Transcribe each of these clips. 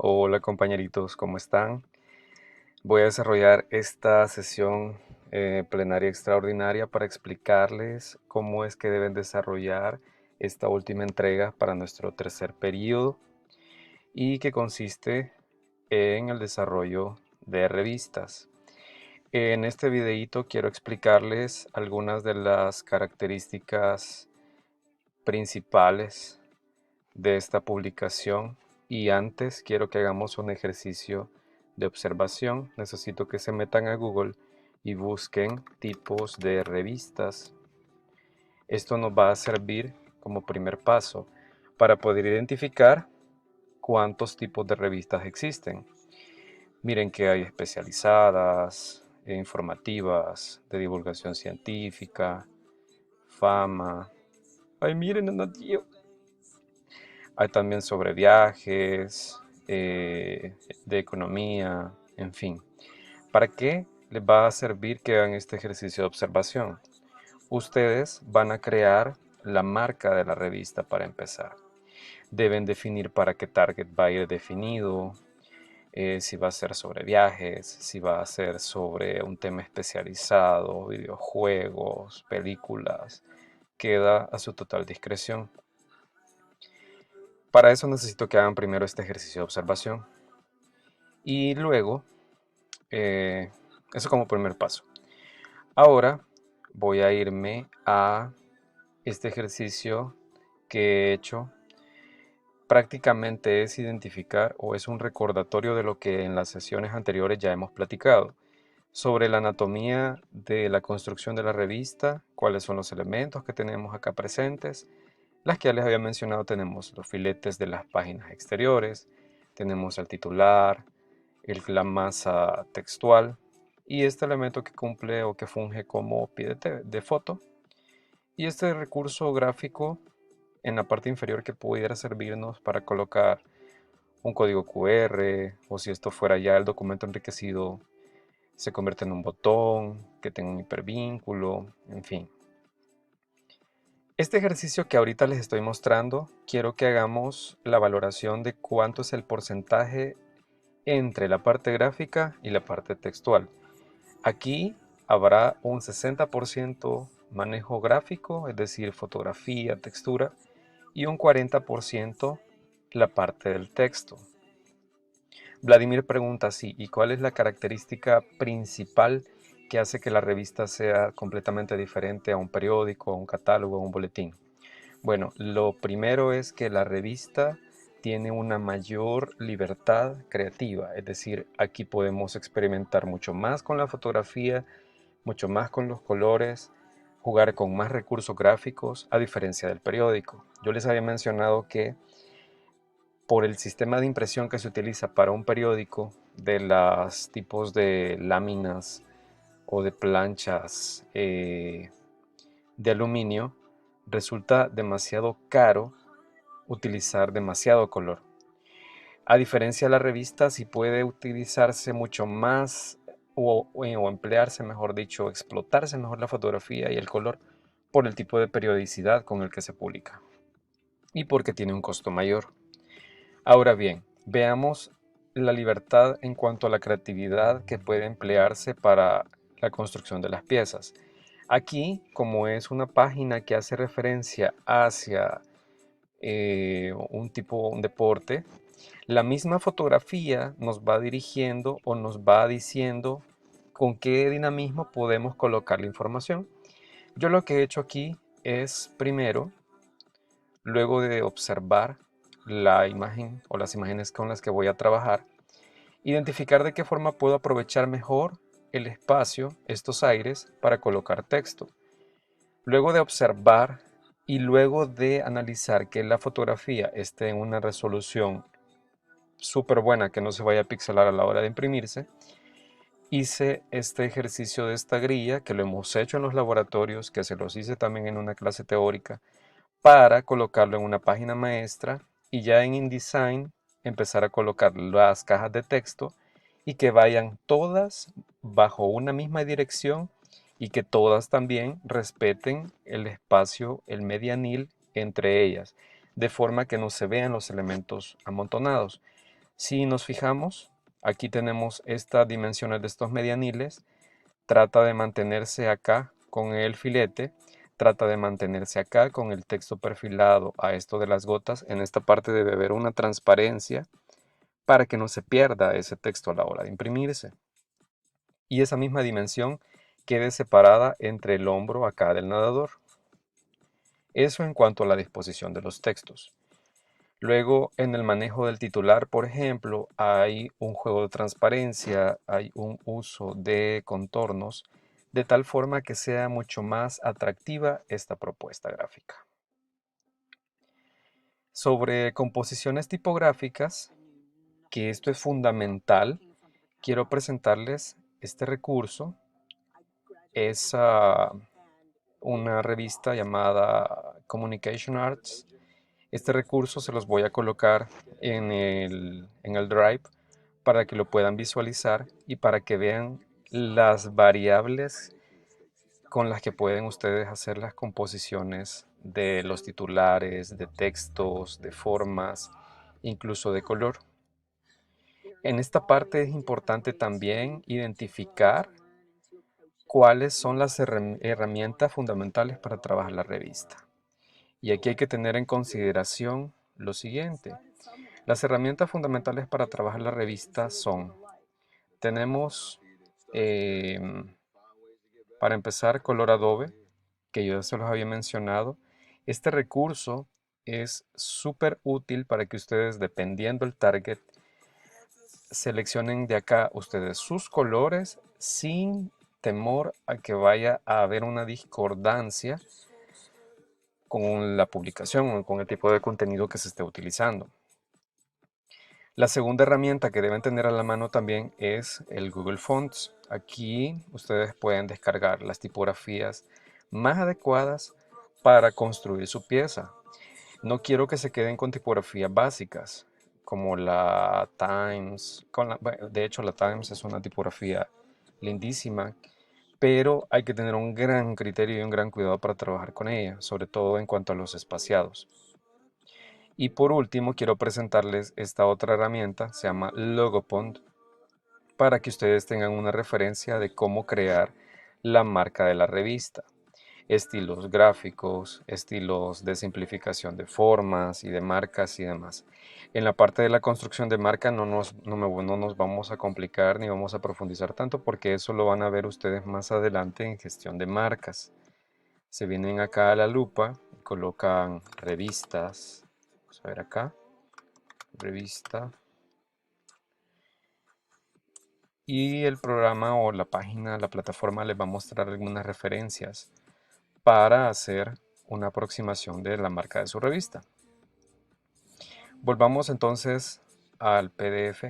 Hola compañeritos, ¿cómo están? Voy a desarrollar esta sesión plenaria extraordinaria para explicarles cómo es que deben desarrollar esta última entrega para nuestro tercer periodo y que consiste en el desarrollo de revistas. En este videíto quiero explicarles algunas de las características principales de esta publicación y antes quiero que hagamos un ejercicio de observación. Necesito que se metan a Google y busquen tipos de revistas. Esto nos va a servir como primer paso para poder identificar cuántos tipos de revistas existen. Miren que hay especializadas, informativas, de divulgación científica, fama. Ay, miren, no, tío. Hay también sobre viajes, de economía, en fin. ¿Para qué les va a servir que hagan este ejercicio de observación? Ustedes van a crear la marca de la revista para empezar. Deben definir para qué target va a ir definido, si va a ser sobre viajes, si va a ser sobre un tema especializado, videojuegos, películas. Queda a su total discreción. Para eso necesito que hagan primero este ejercicio de observación y luego, eh, eso como primer paso. Ahora voy a irme a este ejercicio que he hecho. Prácticamente es identificar o es un recordatorio de lo que en las sesiones anteriores ya hemos platicado sobre la anatomía de la construcción de la revista, cuáles son los elementos que tenemos acá presentes. Las que ya les había mencionado, tenemos los filetes de las páginas exteriores, tenemos el titular, la masa textual y este elemento que cumple o que funge como pie de foto y este recurso gráfico en la parte inferior que pudiera servirnos para colocar un código QR o si esto fuera ya el documento enriquecido se convierte en un botón que tenga un hipervínculo, en fin. Este ejercicio que ahorita les estoy mostrando, quiero que hagamos la valoración de cuánto es el porcentaje entre la parte gráfica y la parte textual. Aquí habrá un 60% manejo gráfico, es decir, fotografía, textura, y un 40% la parte del texto. Vladimir pregunta así, ¿y cuál es la característica principal que hace que la revista sea completamente diferente a un periódico, a un catálogo, a un boletín? Bueno, lo primero es que la revista tiene una mayor libertad creativa, es decir, aquí podemos experimentar mucho más con la fotografía, mucho más con los colores, jugar con más recursos gráficos, a diferencia del periódico. Yo les había mencionado que por el sistema de impresión que se utiliza para un periódico, de los tipos de láminas o de planchas de aluminio, resulta demasiado caro utilizar demasiado color. A diferencia de la revista, sí puede utilizarse mucho más o emplearse, mejor dicho, explotarse mejor la fotografía y el color por el tipo de periodicidad con el que se publica y porque tiene un costo mayor. Ahora bien, veamos la libertad en cuanto a la creatividad que puede emplearse para la construcción de las piezas. Aquí, como es una página que hace referencia hacia un deporte, la misma fotografía nos va dirigiendo o nos va diciendo con qué dinamismo podemos colocar la información. Yo lo que he hecho aquí es primero, luego de observar la imagen o las imágenes con las que voy a trabajar, identificar de qué forma puedo aprovechar mejor el espacio, estos aires, para colocar texto. Luego de observar y luego de analizar que la fotografía esté en una resolución súper buena, que no se vaya a pixelar a la hora de imprimirse, hice este ejercicio de esta grilla, que lo hemos hecho en los laboratorios, que se los hice también en una clase teórica, para colocarlo en una página maestra y ya en InDesign empezar a colocar las cajas de texto y que vayan todas bajo una misma dirección y que todas también respeten el espacio, el medianil entre ellas, de forma que no se vean los elementos amontonados. Si nos fijamos, aquí tenemos estas dimensiones de estos medianiles. Trata de mantenerse acá con el filete, trata de mantenerse acá con el texto perfilado a esto de las gotas. En esta parte debe haber una transparencia para que no se pierda ese texto a la hora de imprimirse. Y esa misma dimensión quede separada entre el hombro acá del nadador. Eso en cuanto a la disposición de los textos. Luego, en el manejo del titular, por ejemplo, hay un juego de transparencia, hay un uso de contornos, de tal forma que sea mucho más atractiva esta propuesta gráfica. Sobre composiciones tipográficas, que esto es fundamental, quiero presentarles este recurso. Es una revista llamada Communication Arts. Este recurso se los voy a colocar en el Drive para que lo puedan visualizar y para que vean las variables con las que pueden ustedes hacer las composiciones de los titulares, de textos, de formas, incluso de color. En esta parte es importante también identificar cuáles son las herramientas fundamentales para trabajar la revista. Y aquí hay que tener en consideración lo siguiente. Las herramientas fundamentales para trabajar la revista son, tenemos para empezar color Adobe, que yo se los había mencionado. Este recurso es súper útil para que ustedes, dependiendo del target, seleccionen de acá ustedes sus colores sin temor a que vaya a haber una discordancia con la publicación o con el tipo de contenido que se esté utilizando. La segunda herramienta que deben tener a la mano también es el Google Fonts. Aquí ustedes pueden descargar las tipografías más adecuadas para construir su pieza. No quiero que se queden con tipografías básicas, como la Times. Bueno, de hecho, la Times es una tipografía lindísima, pero hay que tener un gran criterio y un gran cuidado para trabajar con ella, sobre todo en cuanto a los espaciados. Y por último, quiero presentarles esta otra herramienta, se llama Logopond, para que ustedes tengan una referencia de cómo crear la marca de la revista. Estilos gráficos, estilos de simplificación de formas y de marcas y demás. En la parte de la construcción de marca no nos vamos a complicar ni vamos a profundizar tanto porque eso lo van a ver ustedes más adelante en gestión de marcas. Se vienen acá a la lupa y colocan revistas. Vamos a ver acá, revista. Y el programa o la página, la plataforma les va a mostrar algunas referencias para hacer una aproximación de la marca de su revista. Volvamos entonces al PDF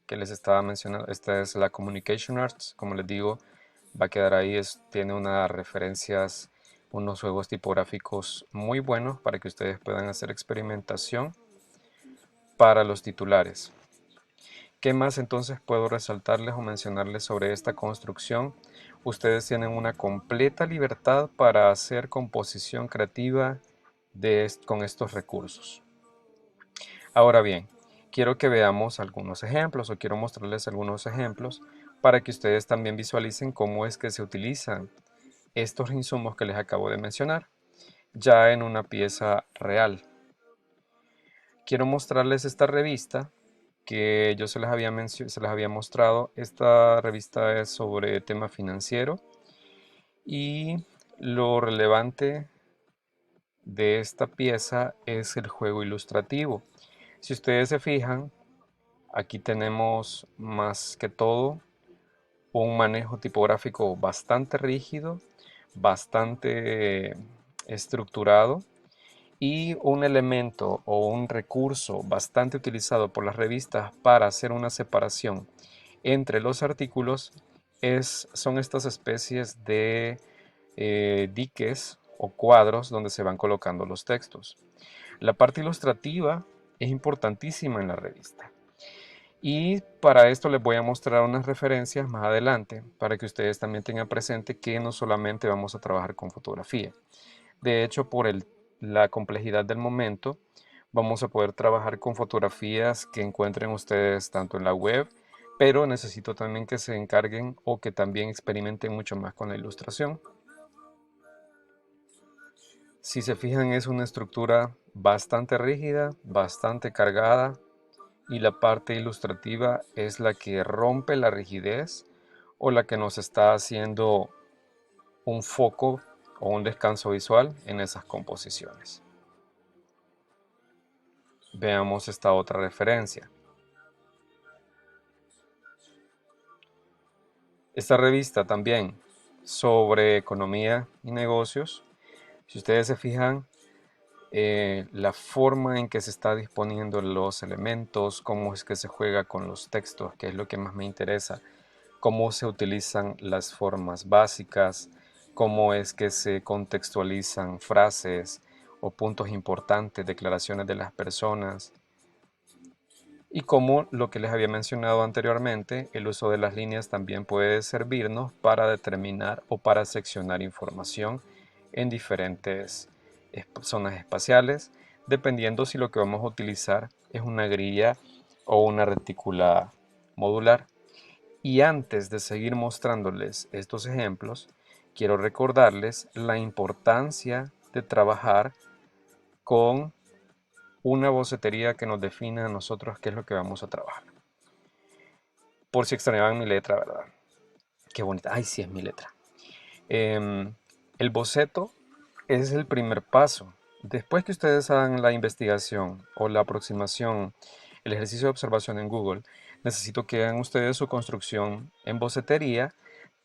que les estaba mencionando. Esta es la Communication Arts, como les digo, va a quedar ahí, tiene unas referencias, unos juegos tipográficos muy buenos para que ustedes puedan hacer experimentación para los titulares. ¿Qué más entonces puedo resaltarles o mencionarles sobre esta construcción? Ustedes tienen una completa libertad para hacer composición creativa con estos recursos. Ahora bien, quiero que veamos algunos ejemplos o quiero mostrarles algunos ejemplos para que ustedes también visualicen cómo es que se utilizan estos insumos que les acabo de mencionar ya en una pieza real. Quiero mostrarles esta revista que yo se les había mostrado. Esta revista es sobre tema financiero y lo relevante de esta pieza es el juego ilustrativo. Si ustedes se fijan, aquí tenemos más que todo un manejo tipográfico bastante rígido, bastante estructurado y un elemento o un recurso bastante utilizado por las revistas para hacer una separación entre los artículos son estas especies de diques o cuadros donde se van colocando los textos. La parte ilustrativa es importantísima en la revista. Y para esto les voy a mostrar unas referencias más adelante para que ustedes también tengan presente que no solamente vamos a trabajar con fotografía. De hecho, por la complejidad del momento, Vamos a poder trabajar con fotografías que encuentren ustedes tanto en la web, pero necesito también que se encarguen o que también experimenten mucho más con la ilustración. Si se fijan, es una estructura bastante rígida, bastante cargada, y la parte ilustrativa es la que rompe la rigidez o la que nos está haciendo un foco o un descanso visual en esas composiciones. Veamos esta otra referencia. Esta revista también sobre economía y negocios. Si ustedes se fijan, la forma en que se está disponiendo los elementos, cómo es que se juega con los textos, que es lo que más me interesa, cómo se utilizan las formas básicas, cómo es que se contextualizan frases o puntos importantes, declaraciones de las personas, y como lo que les había mencionado anteriormente, el uso de las líneas también puede servirnos para determinar o para seccionar información en diferentes zonas espaciales, dependiendo si lo que vamos a utilizar es una grilla o una retícula modular. Y antes de seguir mostrándoles estos ejemplos, quiero recordarles la importancia de trabajar con una bocetería que nos defina a nosotros qué es lo que vamos a trabajar. Por si extrañaban mi letra, ¿verdad? Qué bonita. Ay, sí, es mi letra. El boceto es el primer paso. Después que ustedes hagan la investigación o la aproximación, el ejercicio de observación en Google, necesito que hagan ustedes su construcción en bocetería,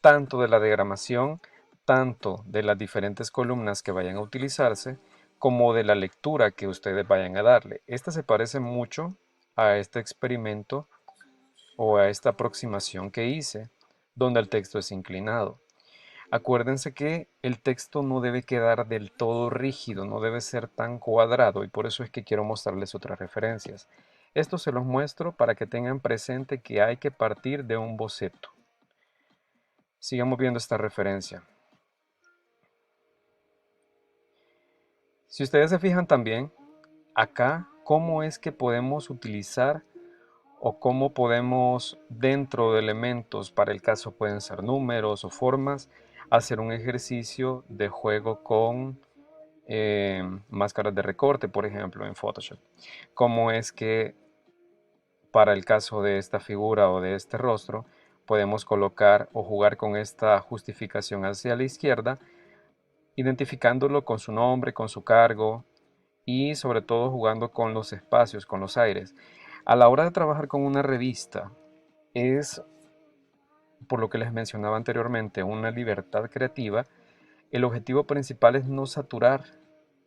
tanto de la diagramación, tanto de las diferentes columnas que vayan a utilizarse, como de la lectura que ustedes vayan a darle. Esta se parece mucho a este experimento o a esta aproximación que hice, donde el texto es inclinado. Acuérdense que el texto no debe quedar del todo rígido, no debe ser tan cuadrado, y por eso es que quiero mostrarles otras referencias. Esto se los muestro para que tengan presente que hay que partir de un boceto. Sigamos viendo esta referencia. Si ustedes se fijan también, acá, cómo es que podemos utilizar o cómo podemos, dentro de elementos, para el caso pueden ser números o formas, hacer un ejercicio de juego con máscaras de recorte, por ejemplo, en Photoshop. Cómo es que para el caso de esta figura o de este rostro, podemos colocar o jugar con esta justificación hacia la izquierda, identificándolo con su nombre, con su cargo y sobre todo jugando con los espacios, con los aires. A la hora de trabajar con una revista, es, por lo que les mencionaba anteriormente, una libertad creativa. El objetivo principal es no saturar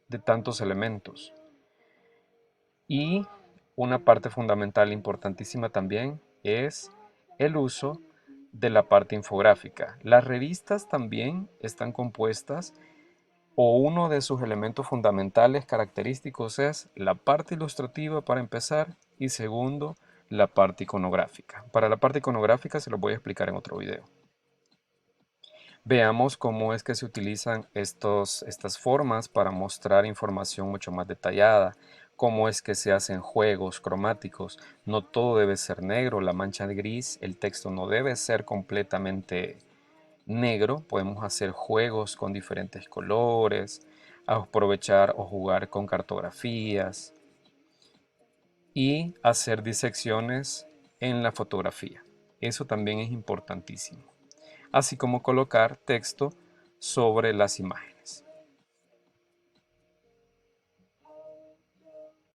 de tantos elementos. Y una parte fundamental importantísima también es el uso de la parte infográfica. Las revistas también están compuestas, o uno de sus elementos fundamentales característicos es la parte ilustrativa para empezar, y segundo, la parte iconográfica. Para la parte iconográfica se lo voy a explicar en otro video. Veamos cómo es que se utilizan estas formas para mostrar información mucho más detallada, cómo es que se hacen juegos cromáticos. No todo debe ser negro, la mancha de gris, el texto no debe ser completamente negro. Podemos hacer juegos con diferentes colores, aprovechar o jugar con cartografías y hacer disecciones en la fotografía. Eso también es importantísimo, así como colocar texto sobre las imágenes.